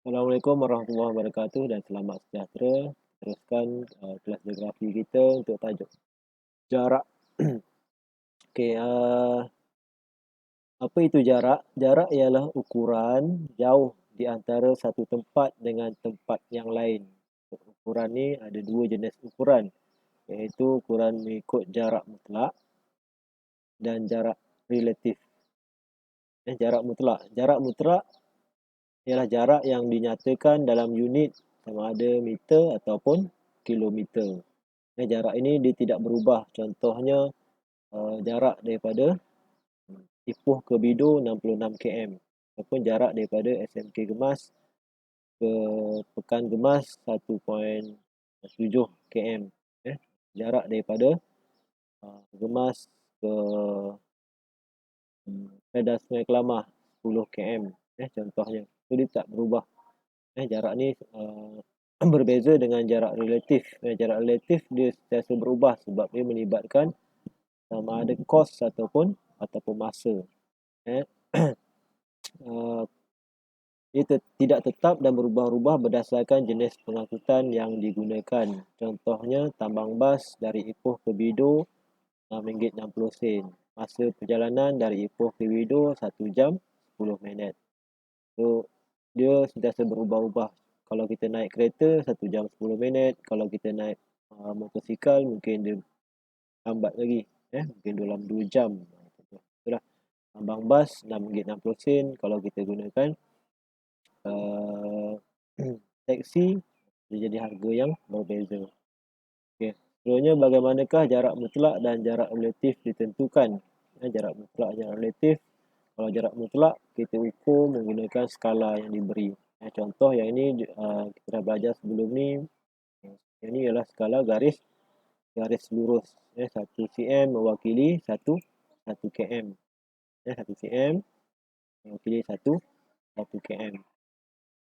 Assalamualaikum warahmatullahi wabarakatuh dan selamat sejahtera. Teruskan kelas geografi kita untuk tajuk jarak. Okey, apa itu jarak? Jarak ialah ukuran jauh di antara satu tempat dengan tempat yang lain. Ukuran ni ada dua jenis ukuran, iaitu ukuran mengikut jarak mutlak dan jarak relatif. Jarak mutlak. Jarak mutlak ialah jarak yang dinyatakan dalam unit sama ada meter ataupun kilometer. Jarak ini dia tidak berubah. Contohnya jarak daripada Ipoh ke Bido 66 km ataupun jarak daripada SMK Gemas ke Pekan Gemas 1.7 km. Jarak daripada Gemas ke Kedah Sungai Kelamah 10 km. Contohnya. So, dia tak berubah. Jarak ni berbeza dengan jarak relatif. Jarak relatif dia sentiasa berubah sebab dia melibatkan sama ada kos ataupun masa. Dia tidak tetap dan berubah-ubah berdasarkan jenis pengangkutan yang digunakan. Contohnya tambang bas dari Ipoh ke Bido RM6.60. Masa perjalanan dari Ipoh ke Bido 1 jam 10 minit. So dia sentiasa berubah-ubah. Kalau kita naik kereta 1 jam 10 minit, kalau kita naik motosikal mungkin dia lambat lagi, mungkin dalam 2 jam. Itulah. Tambang bas RM6.60 kalau kita gunakan taksi, dia jadi harga yang berbeza. Okey, seterusnya bagaimanakah jarak mutlak dan jarak relatif ditentukan? Jarak mutlak, jarak relatif. Kalau jarak mutlak kita ukur menggunakan skala yang diberi. Contoh yang ini kita dah belajar sebelum ni. Yang ini ialah skala garis lurus. 1 cm mewakili 1 km. 1 cm mewakili 1 km.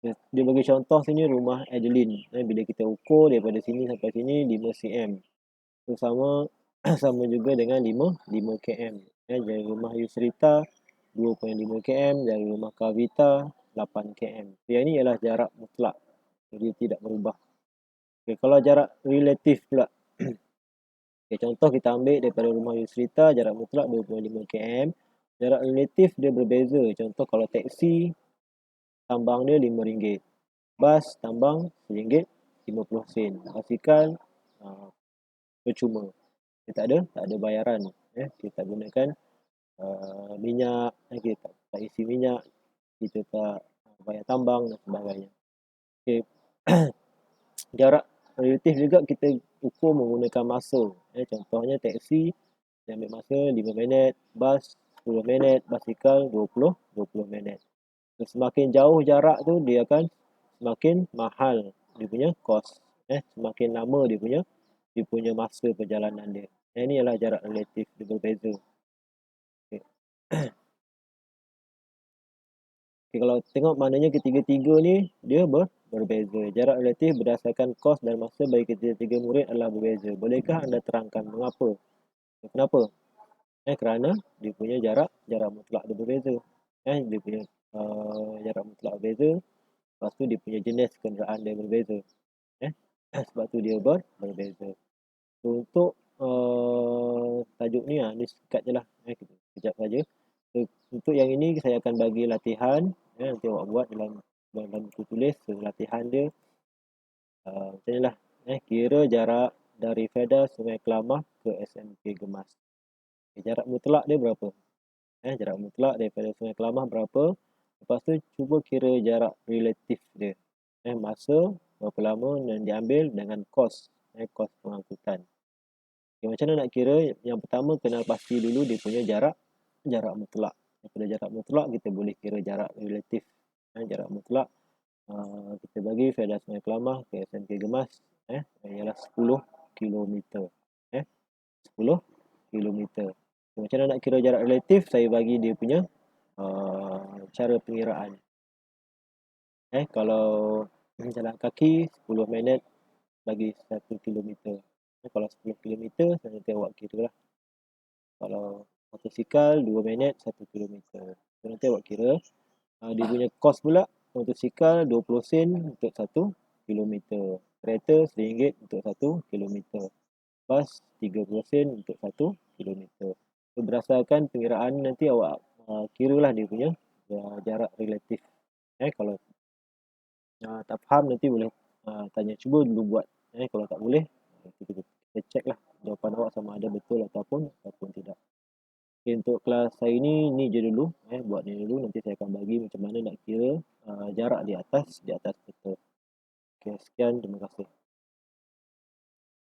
Dia bagi contoh sini rumah Adeline. Bila kita ukur daripada sini sampai sini 5 cm. So, sama juga dengan 5 km. Dari rumah Yusrita 2.5 km, dari rumah Kavita 8 km. Yang ini ialah jarak mutlak. Jadi tidak berubah. Okay, kalau jarak relatif pula. Okay, contoh kita ambil daripada rumah Yusrita jarak mutlak 2.5 km. Jarak relatif dia berbeza. Contoh kalau taksi tambang dia RM5. Bas tambang RM1.50. Basikal percuma. Dia tak ada bayaran. Kita gunakan minyak, kita tak isi minyak, kita tak bayar tambang dan sebagainya. Okay. Jarak relatif juga kita ukur menggunakan masa. Contohnya taksi dia ambil masa 5 minit, bas 10 minit, basikal 20 minit. So, semakin jauh jarak tu dia akan semakin mahal dia punya kos. Semakin lama dia punya masa perjalanan dia. Ini adalah jarak relatif, dia berbeza. Okay. Okay, kalau tengok maknanya ketiga-tiga ni dia berbeza. Jarak relatif berdasarkan kos dan masa bagi ketiga-tiga murid adalah berbeza. Bolehkah anda terangkan mengapa? Kenapa? Kerana dia punya jarak mutlak dia berbeza. Dia punya jarak mutlak berbeza. Lepas tu dia punya jenis kenderaan dia berbeza. Sebab tu dia berbeza. So, untuk tajuk ni ni sekat je lah. Sekejap saja. So, untuk yang ini saya akan bagi latihan. Nanti awak buat dalam buku tulis. So, latihan dia macam ni lah. Kira jarak dari Fedah Sungai Kelamah ke SMK Gemas. Jarak mutlak dia berapa? Jarak mutlak daripada Sungai Kelamah berapa? Lepas tu cuba kira jarak relatif dia. Masa berapa lama yang diambil dengan kos. Kos pengangkutan. Macam mana nak kira? Yang pertama kenal pasti dulu dia punya jarak mutlak. Daripada jarak mutlak kita boleh kira jarak relatif. Jarak mutlak kita bagi Fedah Sungai Kelamah ke SMK Gemas ialah 10 km. 10 km. Macam mana nak kira jarak relatif? Saya bagi dia punya cara pengiraan. Kalau jalan kaki 10 minit bagi 1 km. Kalau 10 km saya nanti awak kira lah. Kalau motosikal 2 minit 1 km. So, nanti awak kira dia punya kos pula motosikal 20 sen untuk 1 kilometer. Kereta RM1 untuk 1 kilometer. Bas 30 sen untuk 1 kilometer. So, berdasarkan pengiraan nanti awak kiralah dia punya jarak relatif. Kalau tak faham nanti boleh tanya, cuba dulu buat. Kalau tak boleh, kita check lah jawapan awak sama ada betul ataupun tidak. Okay, untuk kelas hari ni je dulu. Buat ni dulu, nanti saya akan bagi macam mana nak kira jarak di atas peta. Okay, sekian, terima kasih.